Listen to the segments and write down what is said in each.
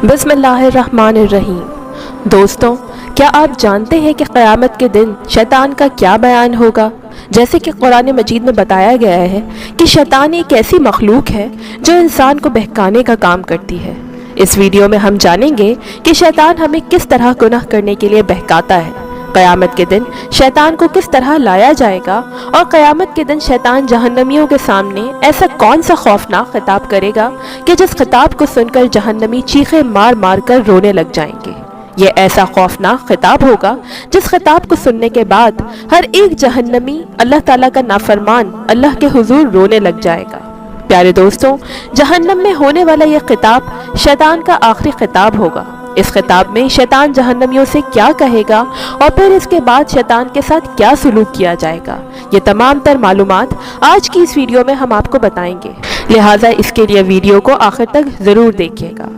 बिस्मिल्लाहिर्रहमानिर्रहीम। दोस्तों, क्या आप जानते हैं कि क़यामत के दिन शैतान का क्या बयान होगा? जैसे कि कुरान मजीद में बताया गया है कि शैतान एक ऐसी मखलूक है जो इंसान को बहकाने का काम करती है। इस वीडियो में हम जानेंगे कि शैतान हमें किस तरह गुनाह करने के लिए बहकाता है, क़यामत के दिन शैतान को किस तरह लाया जाएगा और क़यामत के दिन शैतान जहन्नमियों के सामने ऐसा कौन सा खौफनाक खिताब करेगा कि जिस खिताब को सुनकर जहन्नमी चीखें मार मार कर रोने लग जाएंगे। ये ऐसा खौफनाक खिताब होगा जिस खिताब को सुनने के बाद हर एक जहन्नमी अल्लाह ताला का नाफरमान अल्लाह के हुजूर रोने लग जाएगा। प्यारे दोस्तों, जहन्नम में होने वाला यह खिताब शैतान का आखिरी खिताब होगा। इस खिताब में शैतान जहन्नमियों से क्या कहेगा और फिर इसके बाद शैतान के साथ क्या सुलूक किया जाएगा, ये तमाम तर मालूमात आज की इस वीडियो में हम आपको बताएंगे। लिहाजा इसके लिए वीडियो को आखिर तक ज़रूर देखिएगा।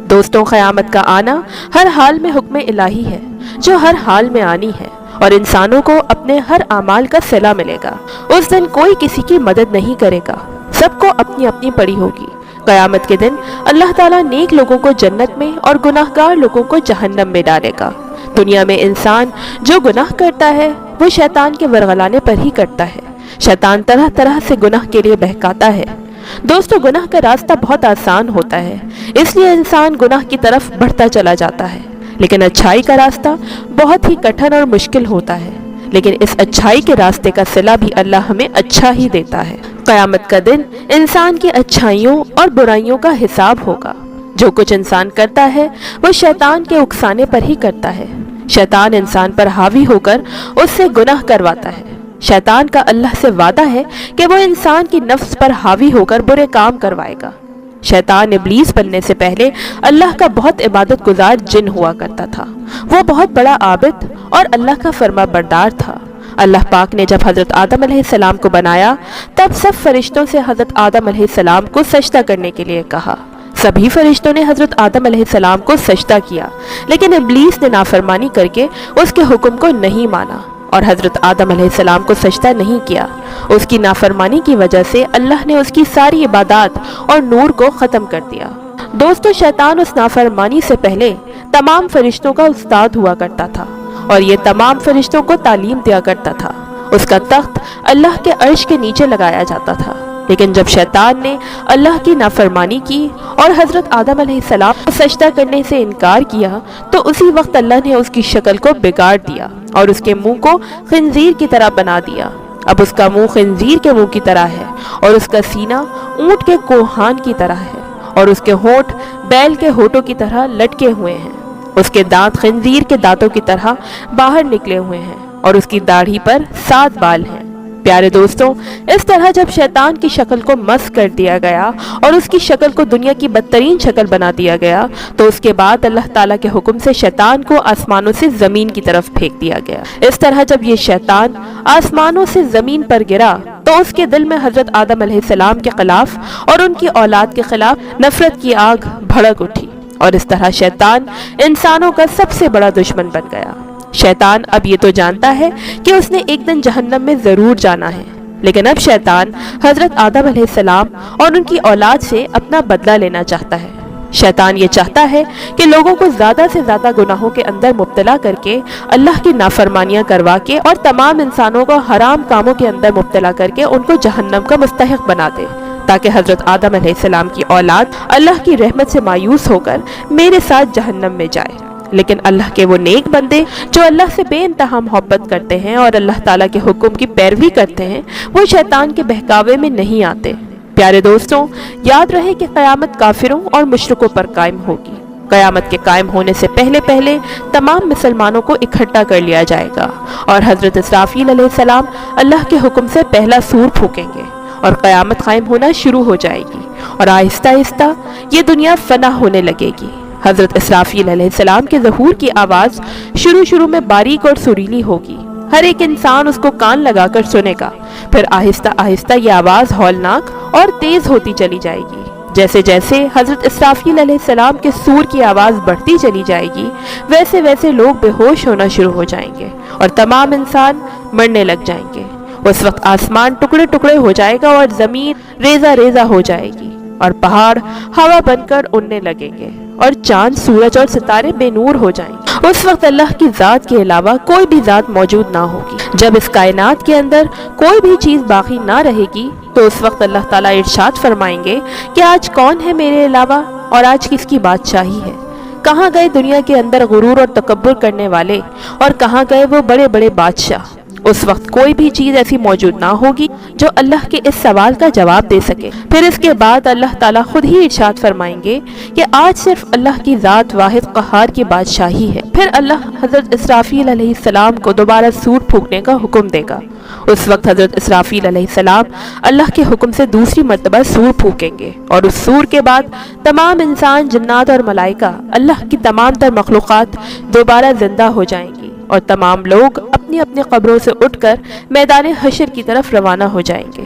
दोस्तों, क़यामत का आना हर हाल में हुक्म इलाही है जो हर हाल में आनी है और इंसानों को अपने हर आमाल का सिला मिलेगा। उस दिन कोई किसी की मदद नहीं करेगा, सबको अपनी अपनी पड़ी होगी। क़यामत के दिन अल्लाह ताला नेक लोगों को जन्नत में और गुनाहगार लोगों को जहन्नम में डालेगा। दुनिया में इंसान जो गुनाह करता है वो शैतान के वरगलाने पर ही करता है। शैतान तरह तरह से गुनाह के लिए बहकाता है। दोस्तों, गुनाह का रास्ता बहुत आसान होता है, इसलिए इंसान गुनाह की तरफ बढ़ता चला जाता है, लेकिन अच्छाई का रास्ता बहुत ही कठिन और मुश्किल होता है। लेकिन इस अच्छाई के रास्ते का सिला भी अल्लाह हमें अच्छा ही देता है। क़यामत का दिन इंसान की अच्छाइयों और बुराइयों का हिसाब होगा। जो कुछ इंसान करता है वो शैतान के उकसाने पर ही करता है। शैतान इंसान पर हावी होकर उससे गुनाह करवाता है। शैतान का अल्लाह से वादा है कि वो इंसान की नफ्स पर हावी होकर बुरे काम करवाएगा। शैतान इब्लीस बनने से पहले अल्लाह का बहुत इबादत गुजार जिन हुआ करता था। वो बहुत बड़ा आबिद और अल्लाह का फरमा बरदार था। अल्लाह पाक ने जब हज़रत आदम अलैहिस्सलाम को बनाया तब सब फरिश्तों से हज़रत आदम अलैहिस्सलाम को सजदा करने के लिए कहा। सभी फरिश्तों ने हज़रत आदम अलैहिस्सलाम को सजदा किया, लेकिन इब्लीस ने नाफरमानी करके उसके हुक्म को नहीं माना और हज़रत आदम अलैहिस्सलाम को सजदा नहीं किया। उसकी नाफरमानी की वजह से अल्लाह ने उसकी सारी इबादत और नूर को ख़त्म कर दिया। दोस्तों, शैतान उस नाफरमानी से पहले तमाम फरिश्तों का उस्ताद हुआ करता था और ये तमाम फरिश्तों को तालीम दिया करता था। उसका तख्त अल्लाह के अर्श के नीचे लगाया जाता था। लेकिन जब शैतान ने अल्लाह की नाफरमानी की और हज़रत आदम अलैहिस्सलाम को सजदा करने से इनकार किया तो उसी वक्त अल्लाह ने उसकी शक्ल को बिगाड़ दिया और उसके मुंह को खिंजीर की तरह बना दिया। अब उसका मुंह खिंजीर के मुंह की तरह है और उसका सीना ऊंट के कोहान की तरह है और उसके होंठ बैल के होठों की तरह लटके हुए हैं। उसके दांत खिंजीर के दांतों की तरह बाहर निकले हुए हैं और उसकी दाढ़ी पर 7 बाल हैं। प्यारे दोस्तों, इस तरह जब शैतान की शक्ल को मस्ख कर दिया गया और उसकी शक्ल को दुनिया की बदतरीन शक्ल बना दिया गया तो उसके बाद अल्लाह ताला के हुक्म से शैतान को आसमानों से ज़मीन की तरफ फेंक दिया गया। इस तरह जब ये शैतान आसमानों से ज़मीन पर गिरा तो उसके दिल में हज़रत आदम अलैहिस्सलाम के खिलाफ और उनकी औलाद के खिलाफ नफरत की आग भड़क उठी और इस तरह शैतान इंसानों का सबसे बड़ा दुश्मन बन गया। शैतान अब ये तो जानता है कि उसने एक दिन जहन्नम में ज़रूर जाना है, लेकिन अब शैतान हज़रत आदम अलैहिस्सलाम और उनकी औलाद से अपना बदला लेना चाहता है। शैतान ये चाहता है कि लोगों को ज़्यादा से ज़्यादा गुनाहों के अंदर मुब्तला करके अल्लाह की नाफरमानियाँ करवा के और तमाम इंसानों को हराम कामों के अंदर मुब्तला करके उनको जहन्नम का मुस्तहिक बना दे, ताकि हज़रत आदम अलैहिस्सलाम की औलाद अल्लाह की रहमत से मायूस होकर मेरे साथ जहन्नम में जाए। लेकिन अल्लाह के वो नेक बंदे जो अल्लाह से बेइंतहा मोहब्बत करते हैं और अल्लाह ताला के हुक्म की पैरवी करते हैं वो शैतान के बहकावे में नहीं आते। प्यारे दोस्तों, याद रहे कि क़यामत काफिरों और मुशरिकों पर कायम होगी। क़यामत के कायम होने से पहले पहले तमाम मुसलमानों को इकट्ठा कर लिया जाएगा और हज़रत इसराफील अलैहिस्सलाम अल्लाह के हुक्म से पहला सूर फूकेंगे और क़यामत कायम होना शुरू हो जाएगी और आहिस्ता आहिस्ता ये दुनिया फना होने लगेगी। हज़रत इसराफील अलैहिस्सलाम के ज़हूर की आवाज़ शुरू में बारीक और सुरीली होगी। हर एक इंसान उसको कान लगाकर सुनेगा। फिर आहिस्ता आहिस्ता ये आवाज़ हौलनाक और तेज़ होती चली जाएगी। जैसे जैसे हज़रत इसराफील अलैहिस्सलाम के सूर की आवाज़ बढ़ती चली जाएगी वैसे वैसे लोग बेहोश होना शुरू हो जाएंगे और तमाम इंसान मरने लग जाएंगे। उस वक्त आसमान टुकड़े टुकड़े हो जाएगा और ज़मीन रेजा रेजा हो जाएगी और पहाड़ हवा बनकर उड़ने लगेंगे और चांद सूरज और सितारे बेनूर हो जाएंगे। उस वक्त अल्लाह की ज़ात के अलावा कोई भी ज़ात मौजूद ना होगी। जब इस कायनात के अंदर कोई भी चीज़ बाकी ना रहेगी तो उस वक्त अल्लाह ताला इरशाद फरमाएंगे कि आज कौन है मेरे अलावा और आज किसकी बादशाही है। कहाँ गए दुनिया के अंदर गुरूर और तकब्बुर करने वाले और कहाँ गए वो बड़े बड़े बादशाह। उस वक्त कोई भी चीज़ ऐसी मौजूद ना होगी जो अल्लाह के इस सवाल का जवाब दे सके। फिर इसके बाद अल्लाह ताला खुद ही इरशाद फरमाएंगे कि आज सिर्फ अल्लाह की ज़ात वाहिद क़हार की बादशाही है। फिर अल्लाह हज़रत इसराफील अलैहिस्सलाम को दोबारा सूर फूंकने का हुक्म देगा। उस वक्त हज़रत इसराफील अलैहिस्सलाम अल्लाह के हुक्म से दूसरी मर्तबा सूर फूंकेंगे और उस सूर के बाद तमाम इंसान, जन्नात और मलाइका, अल्लाह की तमाम तर मखलूक़ात दोबारा ज़िंदा हो जाएंगी और तमाम लोग अपनी अपनी कब्रों से उठकर मैदान हशर की तरफ रवाना हो जाएंगे।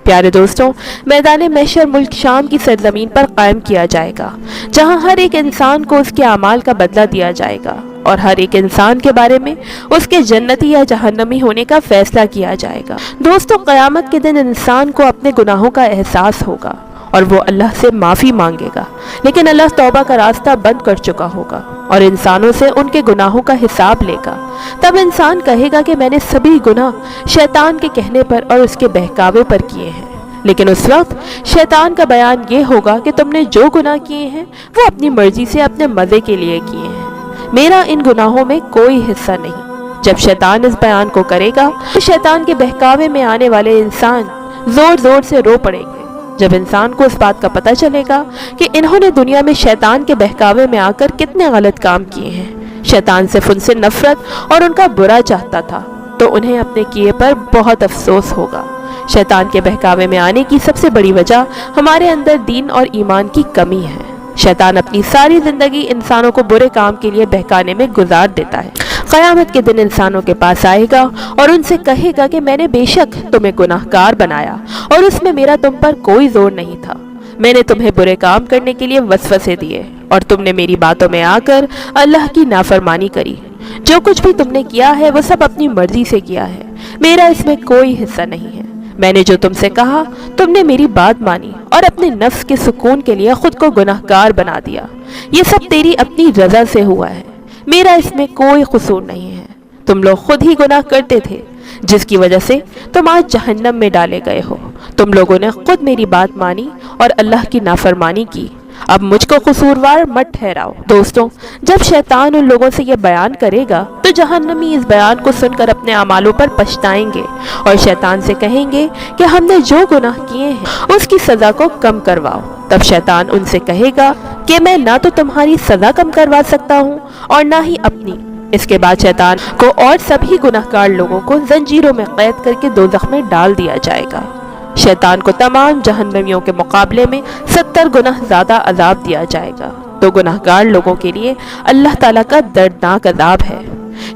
प्यारे दोस्तों, मैदान महशर मुल्क शाम की सरजमीन पर कायम किया जाएगा, जहां हर एक इंसान को उसके अमाल का बदला दिया जाएगा और हर एक इंसान के बारे में उसके जन्नती या जहन्नमी होने का फैसला किया जाएगा। दोस्तों, क़यामत के दिन इंसान को अपने गुनाहों का एहसास होगा और वो अल्लाह से माफ़ी मांगेगा, लेकिन अल्लाह तौबा का रास्ता बंद कर चुका होगा और इंसानों से उनके गुनाहों का हिसाब लेगा। तब इंसान कहेगा कि मैंने सभी गुनाह शैतान के कहने पर और उसके बहकावे पर किए हैं। लेकिन उस वक्त शैतान का बयान ये होगा कि तुमने जो गुनाह किए हैं वो अपनी मर्जी से अपने मज़े के लिए किए हैं, मेरा इन गुनाहों में कोई हिस्सा नहीं। जब शैतान इस बयान को करेगा तो शैतान के बहकावे में आने वाले इंसान ज़ोर ज़ोर से रो पड़ेंगे। जब इंसान को इस बात का पता चलेगा कि इन्होंने दुनिया में शैतान के बहकावे में आकर कितने गलत काम किए हैं, शैतान सिर्फ उनसे नफरत और उनका बुरा चाहता था, तो उन्हें अपने किए पर बहुत अफसोस होगा। शैतान के बहकावे में आने की सबसे बड़ी वजह हमारे अंदर दीन और ईमान की कमी है। शैतान अपनी सारी जिंदगी इंसानों को बुरे काम के लिए बहकाने में गुजार देता है। क़यामत के दिन इंसानों के पास आएगा और उनसे कहेगा कि मैंने बेशक तुम्हें गुनाहगार बनाया और उसमें मेरा तुम पर कोई जोर नहीं था। मैंने तुम्हें बुरे काम करने के लिए वसवसे दिए और तुमने मेरी बातों में आकर अल्लाह की नाफरमानी करी। जो कुछ भी तुमने किया है वो सब अपनी मर्जी से किया है, मेरा इसमें कोई हिस्सा नहीं है। मैंने जो तुमसे कहा तुमने मेरी बात मानी और अपने नफ्स के सुकून के लिए खुद को गुनाहगार बना दिया। ये सब तेरी अपनी रजा से हुआ है, मेरा इसमें कोई कसूर नहीं है। तुम लोग खुद ही गुनाह करते थे, जिसकी वजह से तुम आज जहन्नम में डाले गए हो। तुम लोगों ने खुद मेरी बात मानी और अल्लाह की नाफरमानी की, अब मुझको कसूरवार मत ठहराओ। दोस्तों, जब शैतान उन लोगों से यह बयान करेगा तो जहन्नमी इस बयान को सुनकर अपने अमालों पर पछताएंगे और शैतान से कहेंगे कि हमने जो गुनाह किए हैं उसकी सज़ा को कम करवाओ। तब शैतान उनसे कहेगा कि मैं ना तो तुम्हारी सज़ा कम करवा सकता हूँ और ना ही अपनी। इसके बाद शैतान को और सभी गुनाहगार लोगों को जंजीरों में कैद करके दोज़ख में डाल दिया जाएगा। शैतान को तमाम जहन्नमियों के मुकाबले में 70 गुना ज़्यादा अजाब दिया जाएगा। तो गुनाहगार लोगों के लिए अल्लाह ताला का दर्दनाक अजाब है।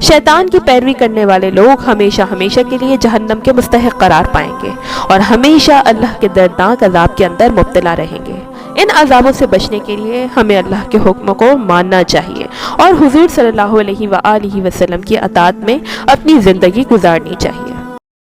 शैतान की पैरवी करने वाले लोग हमेशा हमेशा के लिए जहन्नम के मुस्तहिक करार पाएंगे और हमेशा अल्लाह के दर्दनाक अजाब के अंदर मुब्तला रहेंगे। इन अजाबों से बचने के लिए हमें अल्लाह के हुक्म को मानना चाहिए और हुजूर सल्लल्लाहु अलैहि वसल्लम की अताअत में अपनी ज़िंदगी गुजारनी चाहिए।